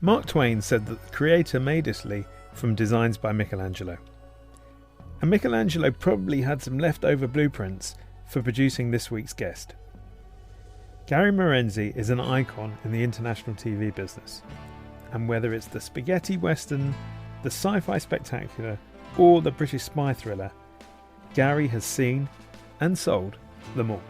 Mark Twain said that the creator made Italy from designs by Michelangelo. And Michelangelo probably had some leftover blueprints for producing this week's guest. Gary Marenzi is an icon in the international TV business. And whether it's the spaghetti western, the sci-fi spectacular, or the British spy thriller, Gary has seen and sold them all.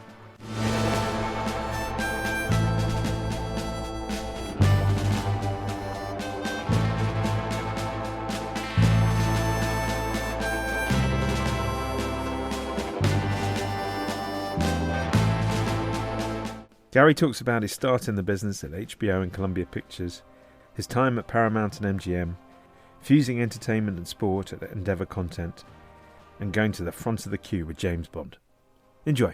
Gary talks about his start in the business at HBO and Columbia Pictures, his time at Paramount and MGM, fusing entertainment and sport at Endeavour Content, and going to the front of the queue with James Bond. Enjoy.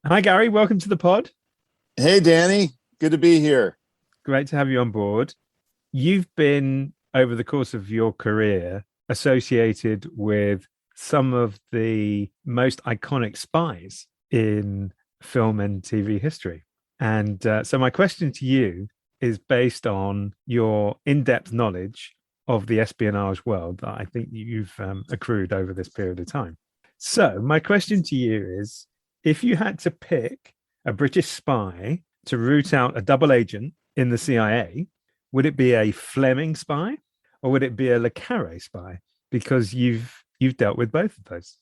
Hi, Gary. Welcome to the pod. Hey, Danny. Good to be here. Great to have you on board. You've been, over the course of your career, associated with some of the most iconic spies in film and TV history. And so my question to you is based on your in-depth knowledge of the espionage world that I think you've accrued over this period of time. So my question to you is, if you had to pick a British spy to root out a double agent in the CIA, would it be a Fleming spy or would it be a Le Carre spy? Because you've dealt with both of those.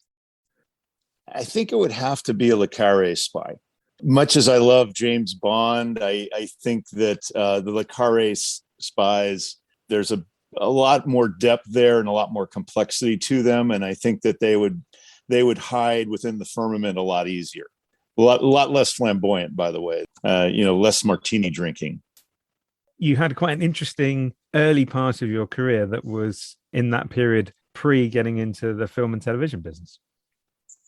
I think it would have to be a Le Carre spy. Much as I love James Bond, I think that the Le Carre spies, there's a lot more depth there and a lot more complexity to them. And I think that they would hide within the firmament a lot easier. A lot less flamboyant, by the way, less martini drinking. You had quite an interesting early part of your career that was in that period pre getting into the film and television business.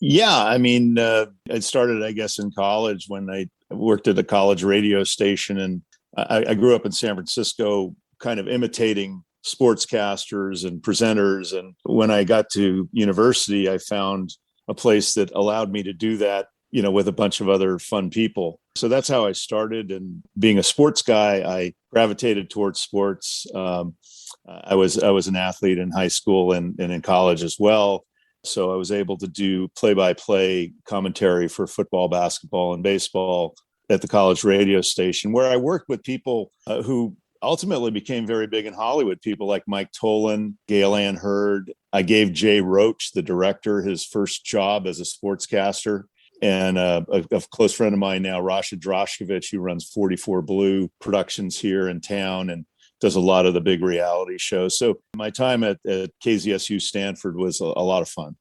Yeah, I mean, it started, I guess, in college when I worked at a college radio station. And I grew up in San Francisco, kind of imitating sportscasters and presenters. And when I got to university, I found a place that allowed me to do that, with a bunch of other fun people. So that's how I started. And being a sports guy, I gravitated towards sports. I was an athlete in high school and in college as well. So I was able to do play-by-play commentary for football, basketball, and baseball at the college radio station, where I worked with people who ultimately became very big in Hollywood, people like Mike Tolan, Gail Ann Hurd. I gave Jay Roach, the director, his first job as a sportscaster. And a close friend of mine now, Rasha Droshkovich, who runs 44 Blue Productions here in town and does a lot of the big reality shows. So my time at KZSU Stanford was a lot of fun.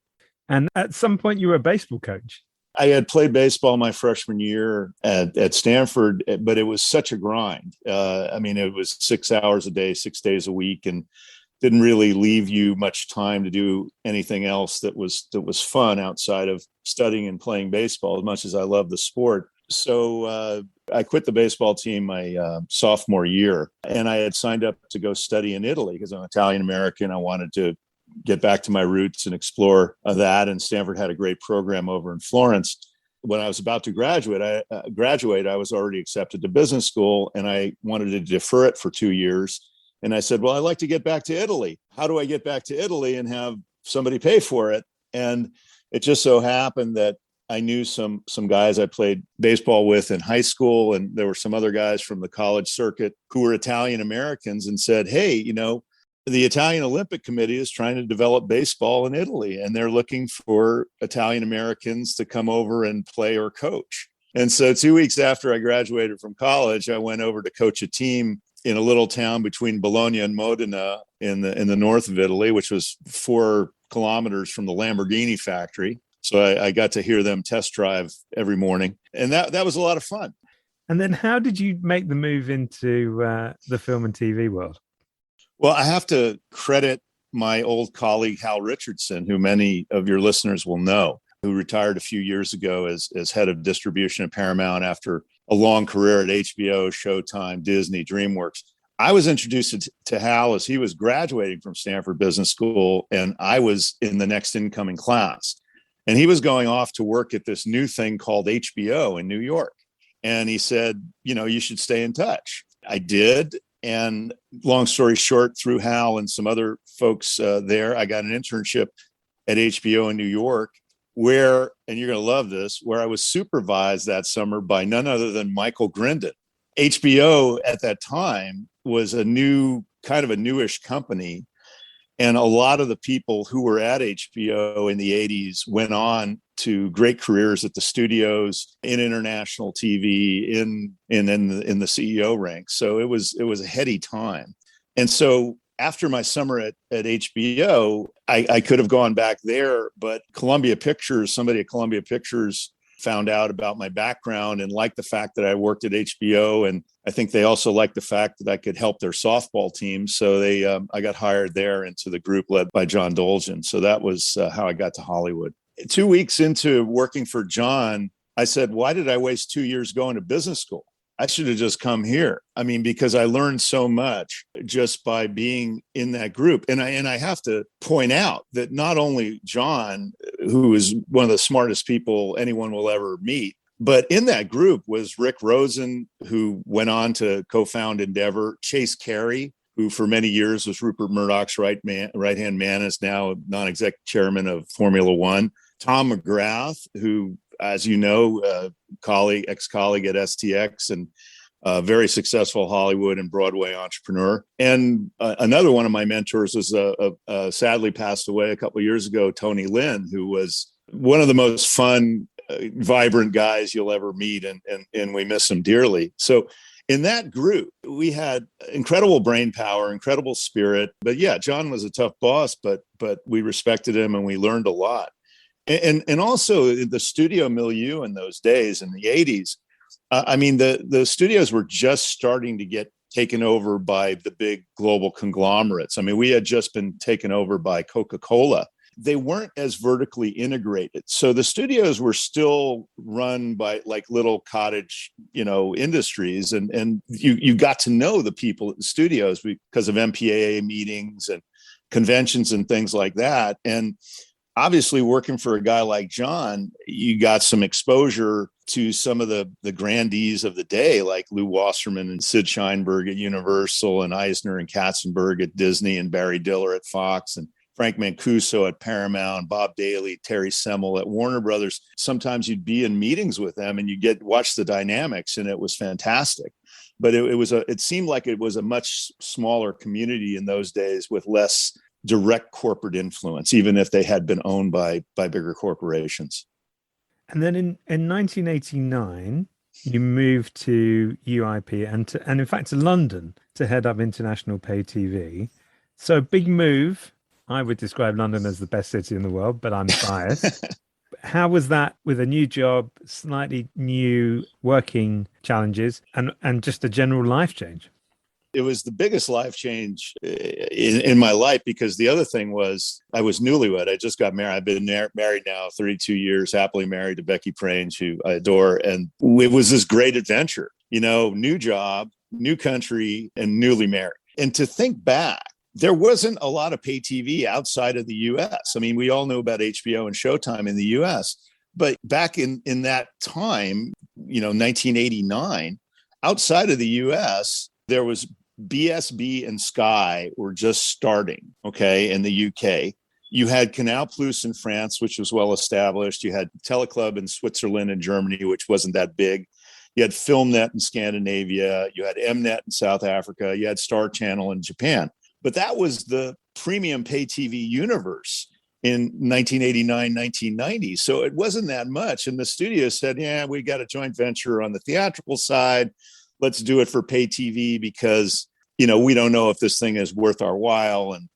And at some point you were a baseball coach. I had played baseball my freshman year at Stanford, but it was such a grind. It was 6 hours a day, 6 days a week, and didn't really leave you much time to do anything else that was fun outside of studying and playing baseball, as much as I love the sport. So I quit the baseball team my sophomore year, and I had signed up to go study in Italy because I'm Italian American. I wanted to get back to my roots and explore that. And Stanford had a great program over in Florence. When I was about to graduate, I was already accepted to business school, and I wanted to defer it for 2 years. And I said, well, I'd like to get back to Italy. How do I get back to Italy and have somebody pay for it? And it just so happened that I knew some guys I played baseball with in high school, and there were some other guys from the college circuit who were Italian Americans and said, hey, the Italian Olympic Committee is trying to develop baseball in Italy, and they're looking for Italian Americans to come over and play or coach. And so 2 weeks after I graduated from college, I went over to coach a team in a little town between Bologna and Modena in the north of Italy, which was 4 kilometers from the Lamborghini factory. So I got to hear them test drive every morning. And that was a lot of fun. And then how did you make the move into the film and TV world? Well, I have to credit my old colleague, Hal Richardson, who many of your listeners will know. who retired a few years ago as head of distribution at Paramount after a long career at HBO, Showtime, Disney, DreamWorks. I was introduced to Hal as he was graduating from Stanford Business School, and I was in the next incoming class. And he was going off to work at this new thing called HBO in New York. And he said, you should stay in touch. I did. And long story short, through Hal and some other folks there, I got an internship at HBO in New York where, and you're going to love this, where I was supervised that summer by none other than Michael Grindon. HBO at that time was a newish company. And a lot of the people who were at HBO in the 80s went on to great careers at the studios, in international TV, in the CEO ranks. So it was a heady time. And so after my summer at HBO, I could have gone back there, but somebody at Columbia Pictures found out about my background and liked the fact that I worked at HBO. And I think they also liked the fact that I could help their softball team. So I got hired there into the group led by John Dolgen. So that was how I got to Hollywood. 2 weeks into working for John, I said, why did I waste 2 years going to business school? I should have just come here. I mean, because I learned so much just by being in that group. And I have to point out that not only John, who is one of the smartest people anyone will ever meet, but in that group was Rick Rosen, who went on to co-found Endeavor, Chase Carey, who for many years was Rupert Murdoch's right-hand man, is now non-executive chairman of Formula One, Tom McGrath, who, as you know, ex-colleague at STX and very successful Hollywood and Broadway entrepreneur. And another one of my mentors was sadly passed away a couple of years ago, Tony Lynn, who was one of the most fun, vibrant guys you'll ever meet. And we miss him dearly. So in that group, we had incredible brain power, incredible spirit. But yeah, John was a tough boss, but we respected him and we learned a lot. And also the studio milieu in those days, in the 80s, the studios were just starting to get taken over by the big global conglomerates. I mean, we had just been taken over by Coca-Cola. They weren't as vertically integrated. So the studios were still run by like little cottage, industries. And you got to know the people at the studios because of MPAA meetings and conventions and things like that. And obviously, working for a guy like John, you got some exposure to some of the grandees of the day, like Lou Wasserman and Sid Sheinberg at Universal, and Eisner and Katzenberg at Disney, and Barry Diller at Fox, and Frank Mancuso at Paramount, Bob Daly, Terry Semel at Warner Brothers. Sometimes you'd be in meetings with them and you watch the dynamics, and it was fantastic. But it seemed like it was a much smaller community in those days with less direct corporate influence, even if they had been owned by bigger corporations. And then in 1989, you moved to UIP and in fact to London to head up international pay TV. So big move. I would describe London as the best city in the world, but I'm biased. How was that with a new job, slightly new working challenges, and just a general life change? It was the biggest life change in my life, because the other thing was I was newlywed. I just got married. I've been married now 32 years, happily married to Becky Prange, who I adore. And it was this great adventure, new job, new country, and newly married. And to think back, there wasn't a lot of pay TV outside of the US. I mean, we all know about HBO and Showtime in the US, but back in that time, 1989, outside of the US, there was BSB and Sky were just starting, in the UK. You had Canal Plus in France, which was well established. You had Teleclub in Switzerland and Germany, which wasn't that big. You had FilmNet in Scandinavia. You had Mnet in South Africa. You had Star Channel in Japan. But that was the premium pay TV universe in 1989, 1990. So it wasn't that much. And the studio said, yeah, we got a joint venture on the theatrical side. Let's do it for pay TV because, we don't know if this thing is worth our while. And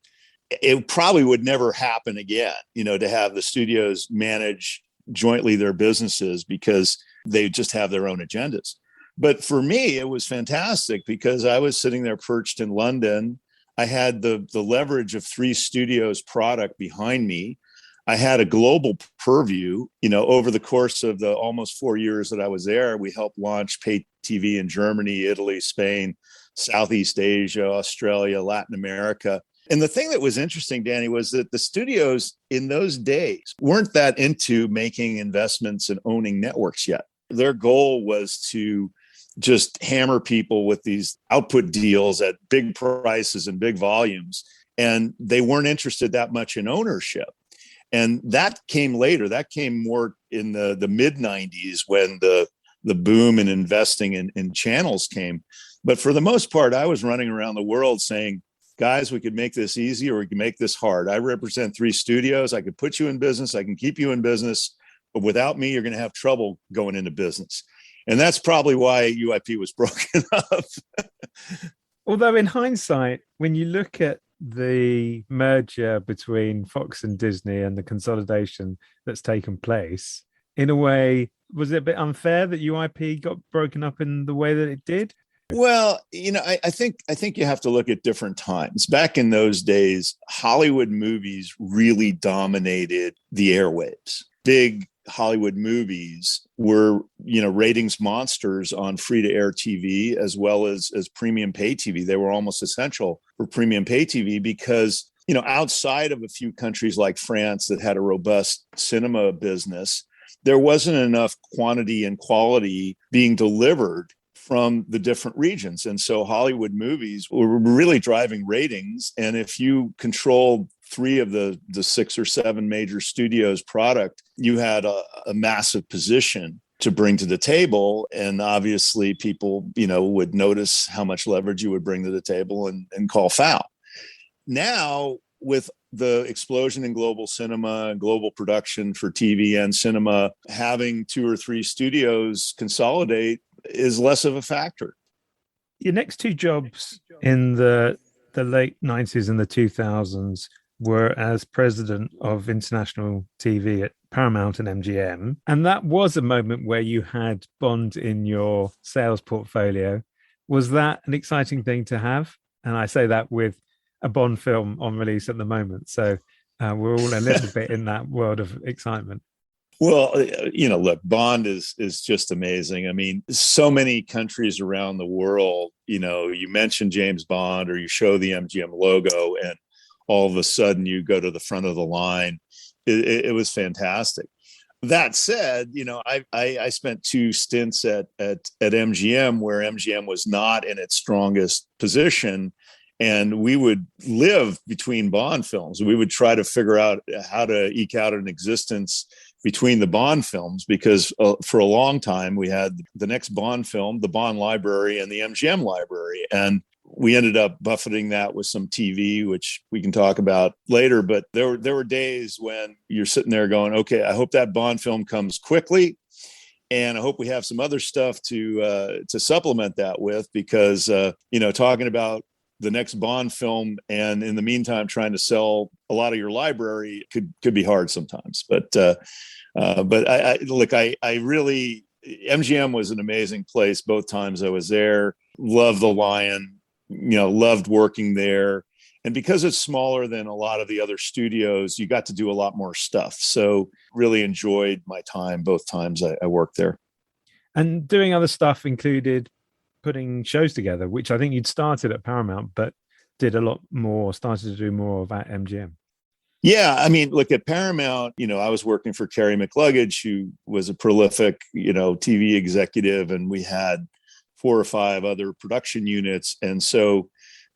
it probably would never happen again, to have the studios manage jointly their businesses because they just have their own agendas. But for me, it was fantastic because I was sitting there perched in London. I had the leverage of 3 studios product behind me. I had a global purview. Over the course of the almost 4 years that I was there, we helped launch pay TV in Germany, Italy, Spain, Southeast Asia, Australia, Latin America. And the thing that was interesting, Danny, was that the studios in those days weren't that into making investments and owning networks yet. Their goal was to just hammer people with these output deals at big prices and big volumes. And they weren't interested that much in ownership. And that came later. That came more in the mid 90s when the boom in investing in channels came. But for the most part, I was running around the world saying, guys, we could make this easy or we can make this hard. I represent 3 studios. I could put you in business. I can keep you in business. But without me, you're going to have trouble going into business. And that's probably why UIP was broken up. Although in hindsight, when you look at the merger between Fox and Disney and the consolidation that's taken place, in a way, was it a bit unfair that UIP got broken up in the way that it did? Well, I think you have to look at different times. Back in those days, Hollywood movies really dominated the airwaves. Big Hollywood movies were, ratings monsters on free-to-air TV as well as premium pay TV. They were almost essential for premium pay TV because, outside of a few countries like France that had a robust cinema business, there wasn't enough quantity and quality being delivered from the different regions. And so Hollywood movies were really driving ratings. And if you controlled 3 of the 6 or 7 major studios product, you had a massive position to bring to the table. And obviously people, would notice how much leverage you would bring to the table and call foul. Now, with the explosion in global cinema and global production for TV and cinema, having 2 or 3 studios consolidate is less of a factor. Your next 2 jobs in the late 90s and the 2000s were as president of international TV at Paramount and MGM. And that was a moment where you had Bond in your sales portfolio. Was that an exciting thing to have? And I say that with a Bond film on release at the moment. So we're all a little bit in that world of excitement. Well, look, Bond is just amazing. I mean, so many countries around the world, you mention James Bond or you show the MGM logo and all of a sudden you go to the front of the line. It was fantastic. That said, I spent 2 stints at MGM where MGM was not in its strongest position. And we would live between Bond films. We would try to figure out how to eke out an existence between the Bond films because for a long time we had the next Bond film, the Bond library, and the MGM library. And we ended up buffeting that with some TV, which we can talk about later. But there were days when you're sitting there going, okay, I hope that Bond film comes quickly. And I hope we have some other stuff to supplement that with because, talking about the next Bond film and in the meantime trying to sell a lot of your library could be hard sometimes. But I really, MGM was an amazing place both times I was there. Loved the Lion, loved working there. And because it's smaller than a lot of the other studios, you got to do a lot more stuff. So really enjoyed my time both times I worked there. And doing other stuff included putting shows together, which I think you'd started at Paramount, but started to do more of at MGM. Yeah. I mean, look, at Paramount, I was working for Carrie McLuggage, who was a prolific, TV executive, and we had 4 or 5 other production units. And so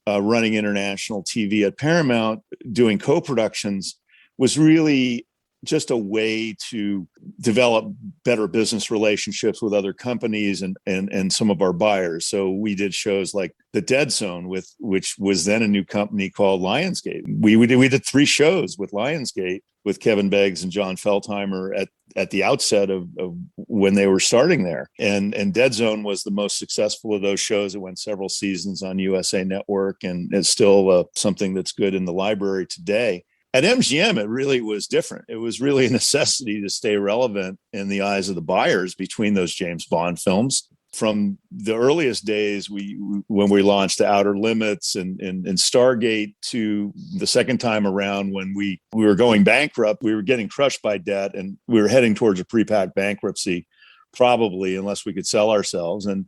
running international TV at Paramount, doing co-productions was really just a way to develop better business relationships with other companies and some of our buyers. So we did shows like The Dead Zone, which was then a new company called Lionsgate. We did 3 shows with Lionsgate with Kevin Beggs and John Feldheimer at the outset of when they were starting there. And Dead Zone was the most successful of those shows. It went several seasons on USA Network, and it's still something that's good in the library today. At MGM, it really was different. It was really a necessity to stay relevant in the eyes of the buyers between those James Bond films. from the earliest days, when we launched the Outer Limits and Stargate, to the second time around when we were going bankrupt, we were getting crushed by debt, and we were heading towards a pre-pack bankruptcy, probably, unless we could sell ourselves. And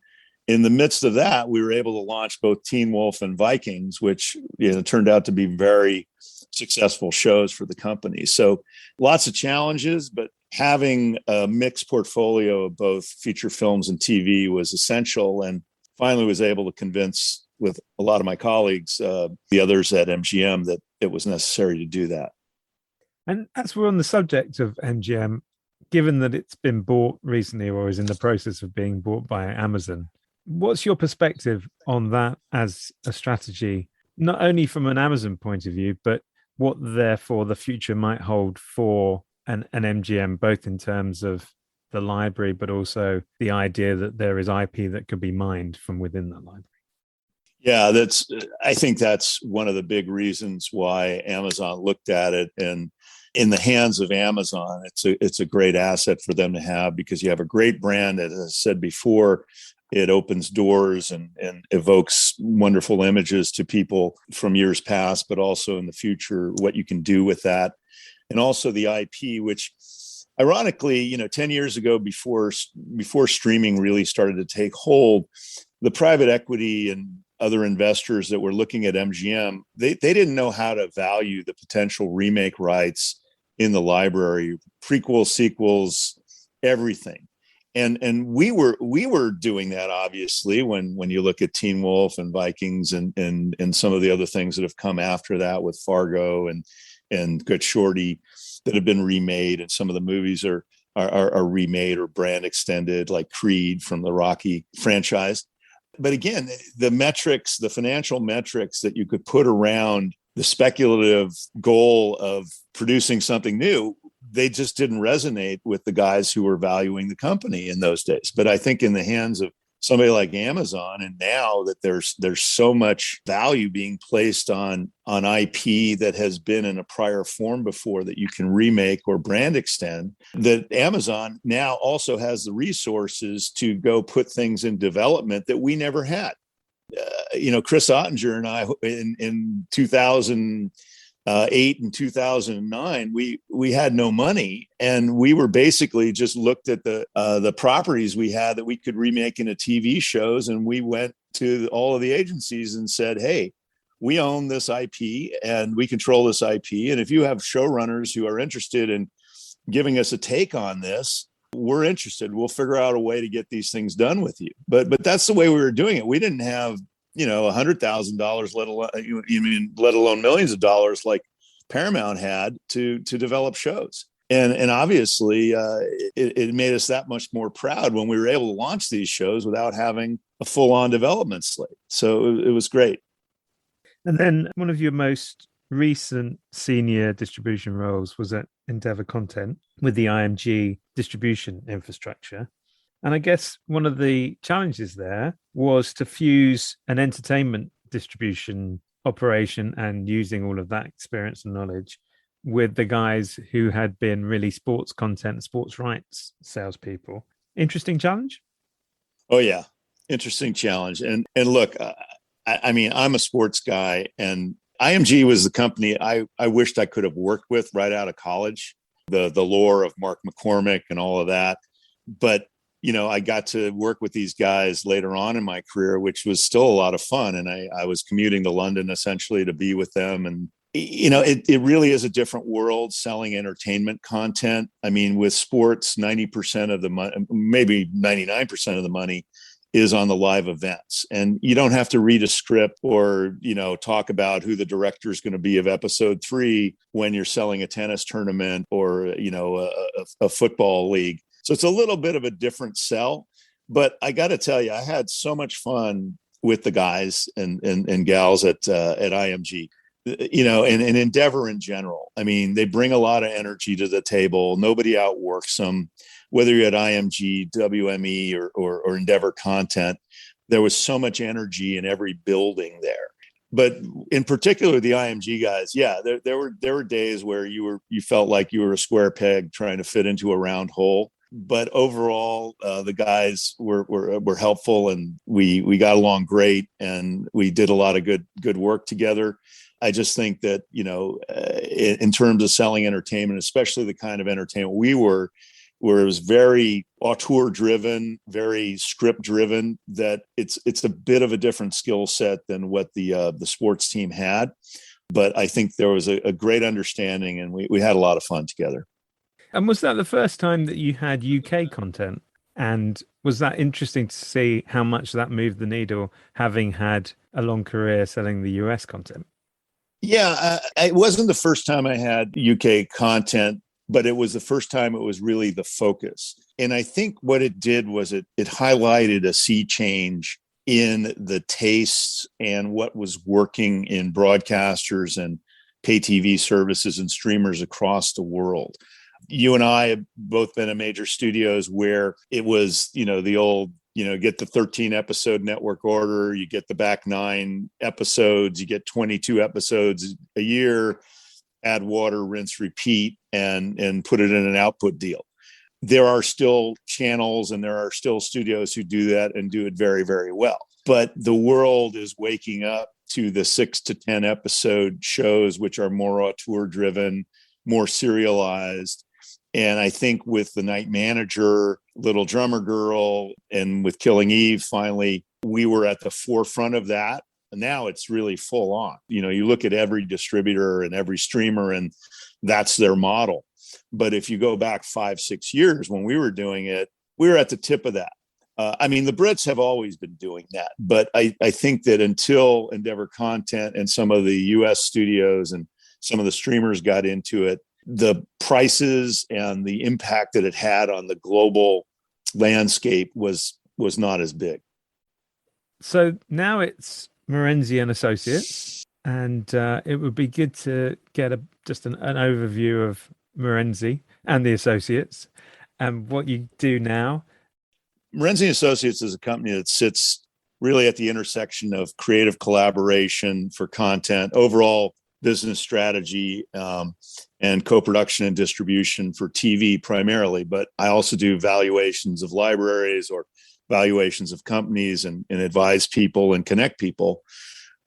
in the midst of that, we were able to launch both Teen Wolf and Vikings, which turned out to be very successful shows for the company. So lots of challenges, but having a mixed portfolio of both feature films and TV was essential, and finally was able to convince, with a lot of my colleagues, the others at MGM, that it was necessary to do that. And as we're on the subject of MGM, given that it's been bought recently or is in the process of being bought by Amazon, what's your perspective on that as a strategy, not only from an Amazon point of view, but what therefore the future might hold for an MGM, both in terms of the library, but also the idea that there is IP that could be mined from within that library? Yeah, I think that's one of the big reasons why Amazon looked at it. And in the hands of Amazon, it's a great asset for them to have, because you have a great brand. As I said before, it opens doors and evokes wonderful images to people from years past, but also in the future, what you can do with that. And also the IP, which ironically, 10 years ago, before streaming really started to take hold, the private equity and other investors that were looking at MGM, they didn't know how to value the potential remake rights in the library, prequels, sequels, everything. And we were doing that, obviously, when you look at Teen Wolf and Vikings and some of the other things that have come after that, with Fargo and Good Shorty, that have been remade, and some of the movies are remade or brand extended, like Creed from the Rocky franchise. But again, the financial metrics that you could put around the speculative goal of producing something new, they just didn't resonate with the guys who were valuing the company in those days. But I think in the hands of somebody like Amazon, and now that there's so much value being placed on IP that has been in a prior form before, that you can remake or brand extend, that Amazon now also has the resources to go put things in development that we never had. Chris Ottinger and I, in 2008 and 2009, we had no money, and we were basically just looked at the properties we had that we could remake into TV shows, and we went to all of the agencies and said, hey, we own this IP and we control this IP, and if you have showrunners who are interested in giving us a take on this, we're interested. We'll figure out a way to get these things done with you. But that's the way we were doing it. We didn't have $100,000, let alone millions of dollars like Paramount had to develop shows. And obviously, it made us that much more proud when we were able to launch these shows without having a full-on development slate. So it was great. And then one of your most recent senior distribution roles was at Endeavour Content with the IMG distribution infrastructure. And I guess one of the challenges there was to fuse an entertainment distribution operation and using all of that experience and knowledge with the guys who had been really sports content, sports rights salespeople. Interesting challenge? Oh, yeah. Interesting challenge. And look, I'm a sports guy, and IMG was the company I wished I could have worked with right out of college, the lore of Mark McCormick and all of that. But, I got to work with these guys later on in my career, which was still a lot of fun. And I was commuting to London essentially to be with them. And, it really is a different world selling entertainment content. I mean, with sports, 90% of the money, maybe 99% of the money, is on the live events. And you don't have to read a script or, talk about who the director is going to be of episode 3 when you're selling a tennis tournament or, a football league. So it's a little bit of a different sell. But I got to tell you, I had so much fun with the guys and gals at IMG, and Endeavor in general. I mean, they bring a lot of energy to the table. Nobody outworks them. Whether you're at IMG, WME, or Endeavor Content, there was so much energy in every building there. But in particular, the IMG guys, yeah, there were days where you felt like you were a square peg trying to fit into a round hole. but overall, the guys were helpful, and we got along great, and we did a lot of good work together. I just think that, in terms of selling entertainment, especially the kind of entertainment we were, where it was very auteur driven, very script driven, that it's a bit of a different skill set than what the sports team had. But I think there was a great understanding, and we had a lot of fun together. And was that the first time that you had UK content? And was that interesting to see how much that moved the needle, having had a long career selling the US content? Yeah, it wasn't the first time I had UK content, but it was the first time it was really the focus. And I think what it did was it highlighted a sea change in the tastes and what was working in broadcasters and pay TV services and streamers across the world. You and I have both been in major studios where it was, the old, get the 13 episode network order, you get the back 9 episodes, you get 22 episodes a year, add water, rinse, repeat, and put it in an output deal. There are still channels and there are still studios who do that and do it very, very well. But the world is waking up to the 6 to 10 episode shows, which are more auteur driven, more serialized. And I think with The Night Manager, Little Drummer Girl, and with Killing Eve, finally, we were at the forefront of that. And now it's really full on. You look at every distributor and every streamer, and that's their model. But if you go back 5-6 years when we were doing it, we were at the tip of that. The Brits have always been doing that. But I think that until Endeavour Content and some of the US studios and some of the streamers got into it, the prices and the impact that it had on the global landscape was not as big. So now it's Marenzi and Associates, and it would be good to get just an overview of Marenzi and the Associates and what you do now. Marenzi and Associates is a company that sits really at the intersection of creative collaboration for content, overall business strategy, and co-production and distribution for TV primarily. But I also do valuations of libraries or valuations of companies and advise people and connect people.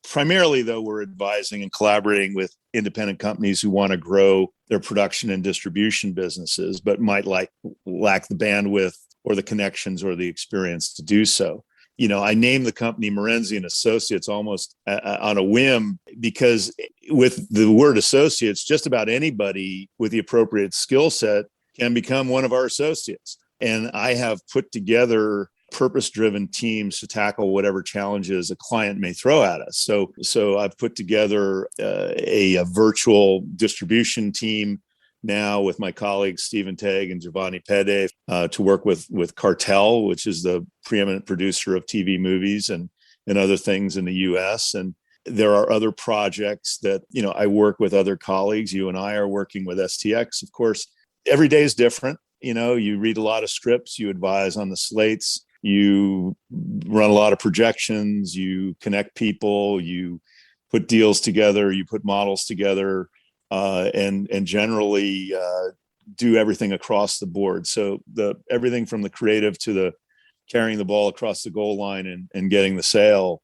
Primarily, though, we're advising and collaborating with independent companies who want to grow their production and distribution businesses, but might lack the bandwidth or the connections or the experience to do so. I named the company Marenzi and Associates almost on a whim, because with the word associates, just about anybody with the appropriate skill set can become one of our associates. And I have put together purpose-driven teams to tackle whatever challenges a client may throw at us. So I've put together a virtual distribution team now with my colleagues Stephen Tagg and Giovanni Pede to work with Cartel, which is the preeminent producer of TV movies and other things in the US. And there are other projects that, I work with other colleagues. You and I are working with STX, of course. Every day is different. You read a lot of scripts, you advise on the slates, you run a lot of projections, you connect people, you put deals together, you put models together, and generally do everything across the board. So everything from the creative to the carrying the ball across the goal line and getting the sale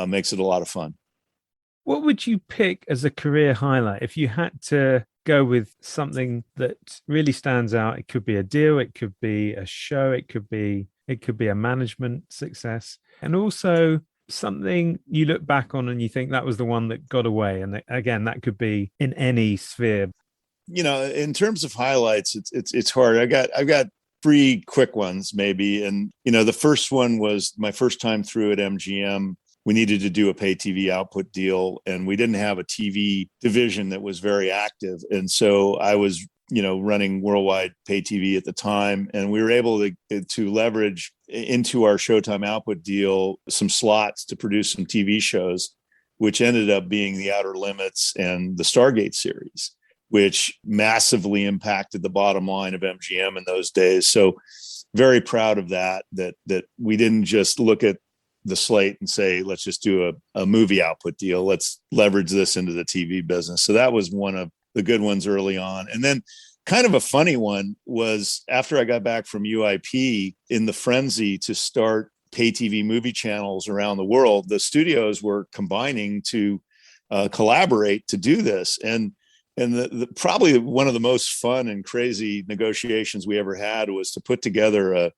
makes it a lot of fun. What would you pick as a career highlight if you had to go with something that really stands out? It could be a deal, it could be a show, it could be a management success, and also something you look back on and you think that was the one that got away. And again, that could be in any sphere. In terms of highlights, it's hard. I've got 3 quick ones maybe. And, the first one was my first time through at MGM. We needed to do a pay TV output deal, and we didn't have a TV division that was very active. And so I was, running worldwide pay TV at the time, and we were able to leverage into our Showtime output deal some slots to produce some TV shows, which ended up being The Outer Limits and the Stargate series, which massively impacted the bottom line of MGM in those days. So very proud of that we didn't just look at the slate and say, let's just do a movie output deal. Let's leverage this into the TV business. So that was one of the good ones early on. And then kind of a funny one was after I got back from UIP, in the frenzy to start pay TV movie channels around the world, the studios were combining to collaborate to do this. And the probably one of the most fun and crazy negotiations we ever had was to put together a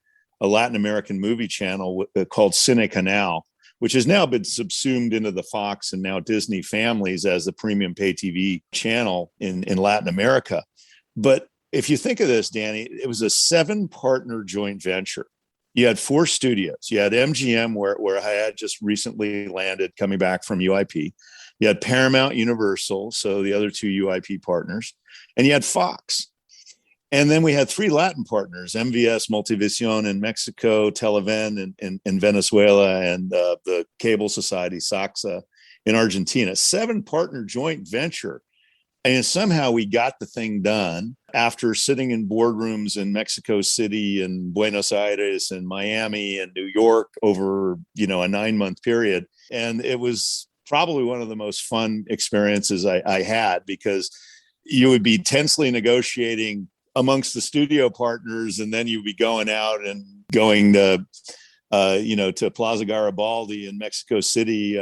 Latin American movie channel called Cine Canal, which has now been subsumed into the Fox and now Disney families as the premium pay TV channel in Latin America. But if you think of this, Danny, it was a 7-partner joint venture. You had 4 studios. You had MGM, where I had just recently landed coming back from UIP. You had Paramount, Universal, so the other 2 UIP partners, and you had Fox. And then we had 3 Latin partners, MVS Multivisión in Mexico, Televen in Venezuela, and the cable society Saxa in Argentina. 7-partner joint venture. And somehow we got the thing done after sitting in boardrooms in Mexico City and Buenos Aires and Miami and New York over, a 9-month period. And it was probably one of the most fun experiences I had, because you would be tensely negotiating amongst the studio partners, and then you'd be going out and going to Plaza Garibaldi in Mexico City,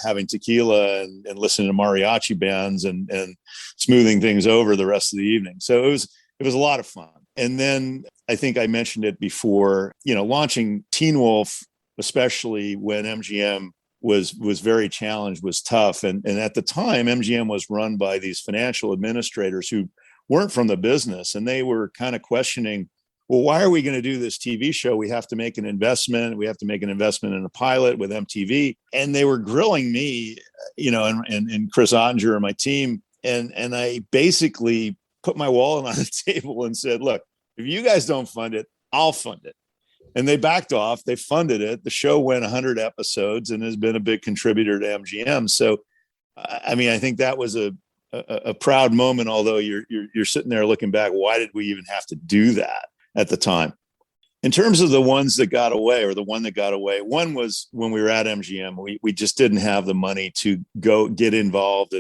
having tequila and listening to mariachi bands and smoothing things over the rest of the evening. So it was a lot of fun. And then I think I mentioned it before, launching Teen Wolf, especially when MGM was very challenged, was tough. And at the time, MGM was run by these financial administrators who weren't from the business, and they were kind of questioning, well, why are we going to do this TV show? We have to make an investment. We have to make an investment in a pilot with MTV. And they were grilling me, and Chris Ottinger and my team. And I basically put my wallet on the table and said, look, if you guys don't fund it, I'll fund it. And they backed off. They funded it. The show went 100 episodes and has been a big contributor to MGM. So, I think that was a proud moment, although you're sitting there looking back, why did we even have to do that at the time? In terms of the ones that got away, or the one that got away, one was when we were at MGM, we just didn't have the money to go get involved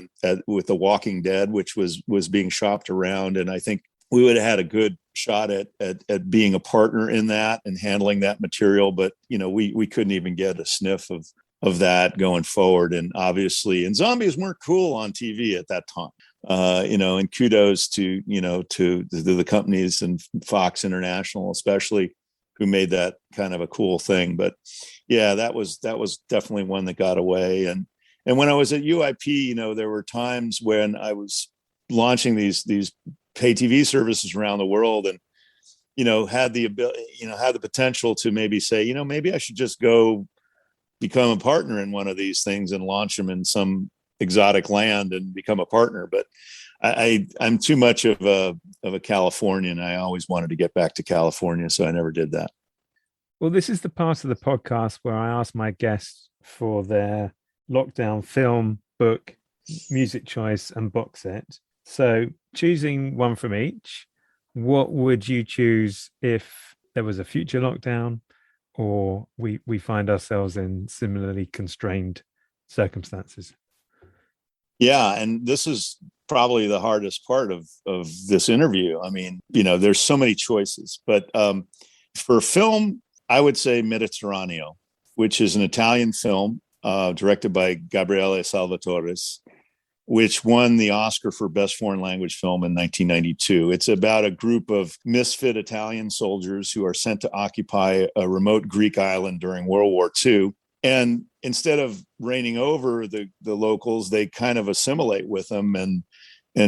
with The Walking Dead, which was being shopped around. And I think we would have had a good shot at being a partner in that and handling that material. But, we couldn't even get a sniff of that going forward. And obviously, and zombies weren't cool on TV at that time. And kudos to the companies and Fox International, especially, who made that kind of a cool thing. But yeah, that was definitely one that got away. And when I was at UIP, there were times when I was launching these pay TV services around the world, and had the ability, had the potential to maybe say, maybe I should just go become a partner in one of these things and launch them in some exotic land and become a partner. But I'm too much of a Californian. I always wanted to get back to California, so I never did that. Well, this is the part of the podcast where I ask my guests for their lockdown film, book, music choice, and box set. So, choosing one from each, what would you choose if there was a future lockdown, or we find ourselves in similarly constrained circumstances? Yeah, and this is probably the hardest part of this interview. There's so many choices, but for film, I would say Mediterraneo, which is an Italian film directed by Gabriele Salvatores, which won the Oscar for Best Foreign Language Film in 1992. It's about a group of misfit Italian soldiers who are sent to occupy a remote Greek island during World War II. And instead of reigning over the locals, they kind of assimilate with them and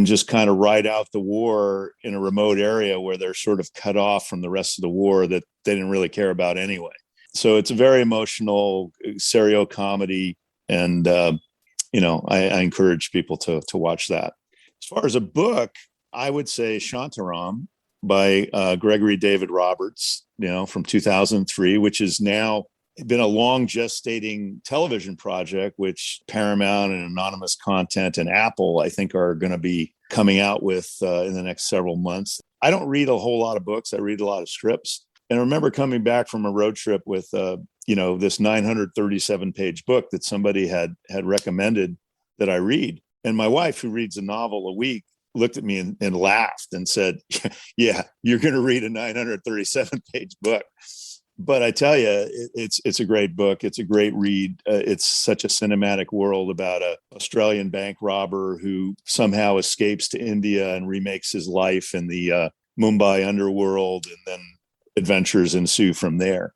just kind of ride out the war in a remote area where they're sort of cut off from the rest of the war that they didn't really care about anyway. So it's a very emotional, serio comedy, and I encourage people to watch that. As far as a book, I would say Shantaram by Gregory David Roberts, from 2003, which is now been a long gestating television project, which Paramount and Anonymous Content and Apple, I think, are going to be coming out with in the next several months. I don't read a whole lot of books. I read a lot of scripts. And I remember coming back from a road trip with, this 937-page book that somebody had recommended that I read. And my wife, who reads a novel a week, looked at me and laughed and said, yeah, you're going to read a 937 page book. But I tell you, it's a great book. It's a great read. It's such a cinematic world about an Australian bank robber who somehow escapes to India and remakes his life in the Mumbai underworld, and then adventures ensue from there.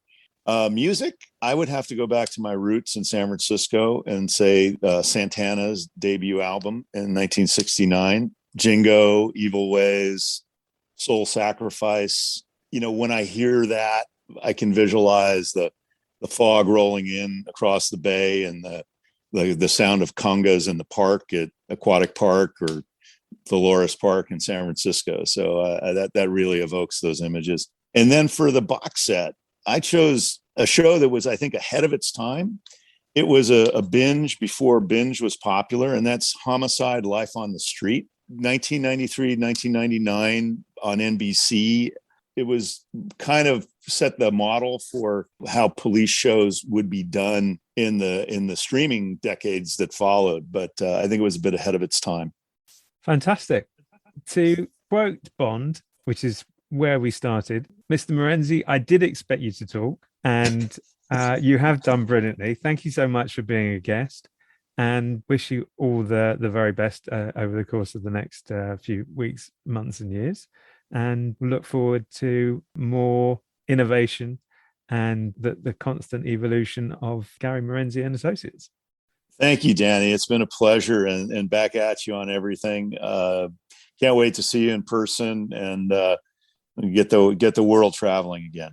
Music, I would have to go back to my roots in San Francisco and say Santana's debut album in 1969, Jingo, Evil Ways, Soul Sacrifice. When I hear that, I can visualize the fog rolling in across the bay and the sound of congas in the park at Aquatic Park or Dolores Park in San Francisco. So that really evokes those images. And then for the box set, I chose a show that was, I think, ahead of its time. It was a binge before binge was popular, and that's Homicide: Life on the Street, 1993, 1999 on NBC. It was kind of set the model for how police shows would be done in the streaming decades that followed. But I think it was a bit ahead of its time. Fantastic. To quote Bond, which is where we started, Mr. Marenzi, I did expect you to talk, and you have done brilliantly. Thank you so much for being a guest, and wish you all the very best over the course of the next few weeks, months, and years. And look forward to more innovation and the constant evolution of Gary Marenzi and Associates. Thank you, Danny. It's been a pleasure, and back at you on everything. Can't wait to see you in person and get the world traveling again.